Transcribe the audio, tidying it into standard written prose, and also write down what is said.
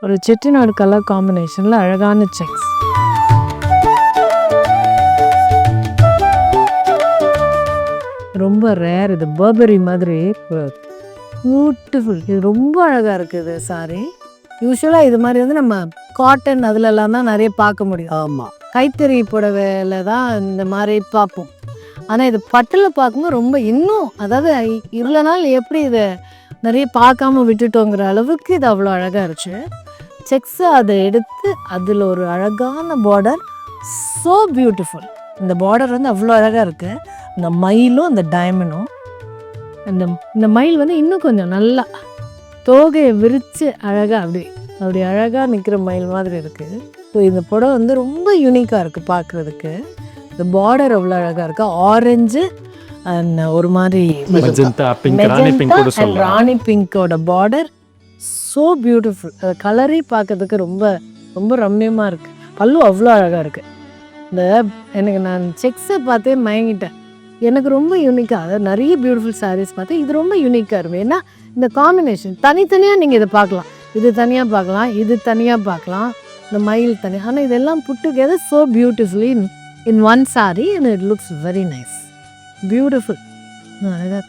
ஒரு செட்டிநாடு கலர் காம்பினேஷனில் அழகான செக்ஸ். ரொம்ப ரேர் இது, பர்பரி மாதிரி பியூட்டிஃபுல். இது ரொம்ப அழகாக இருக்குது சாரி. யூஸ்வலாக இது மாதிரி வந்து நம்ம காட்டன் அதுலலாம் தான் நிறைய பார்க்க முடியும். ஆமாம், கைத்தறி புடவையில் தான் இந்த மாதிரி பார்ப்போம். ஆனால் இது பட்டில் பார்க்கும்போது ரொம்ப இன்னும், அதாவது இவ்வளோ நாள் எப்படி இதை நிறைய பார்க்காம விட்டுட்டோங்கிற அளவுக்கு இது அவ்வளோ அழகாக இருந்துச்சு. செக்ஸை அதை எடுத்து அதில் ஒரு அழகான பார்டர், ஸோ பியூட்டிஃபுல். இந்த பார்டர் வந்து அவ்வளோ அழகாக இருக்குது. இந்த மயிலும் அந்த டைமண்டும், இந்த மயில் வந்து இன்னும் கொஞ்சம் நல்லா தோகையை விரித்து அழகாக அப்படி அழகாக நிற்கிற மயில் மாதிரி இருக்குது. ஸோ இந்த புடவை வந்து ரொம்ப யூனிக்காக இருக்குது பார்க்குறதுக்கு. இந்த பார்டர் அவ்வளோ அழகாக இருக்குது. ஆரஞ்சு அண்ட் ஒரு மாதிரி ராணி பிங்கோட பார்டர், ஸோ பியூட்டிஃபுல். அது கலரே பார்க்கறதுக்கு ரொம்ப ரொம்ப ரம்மியமாக இருக்குது. பல்லு அவ்வளோ அழகாக இருக்குது. எனக்கு நான் செக்ஸை பார்த்தே மயங்கிட்டேன். எனக்கு ரொம்ப யூனிக்காக, அதாவது நிறைய பியூட்டிஃபுல் சாரீஸ் பார்த்தேன். இது ரொம்ப யூனிக்காக இருக்கும். ஏன்னா இந்த காம்பினேஷன் தனித்தனியாக நீங்கள் இதை பார்க்கலாம், இது தனியாக பார்க்கலாம், இது தனியாக பார்க்கலாம், இந்த மயில் தனியாக. ஆனால் இதெல்லாம் put together so beautifully in one sari and it looks very nice, beautiful. அழகாக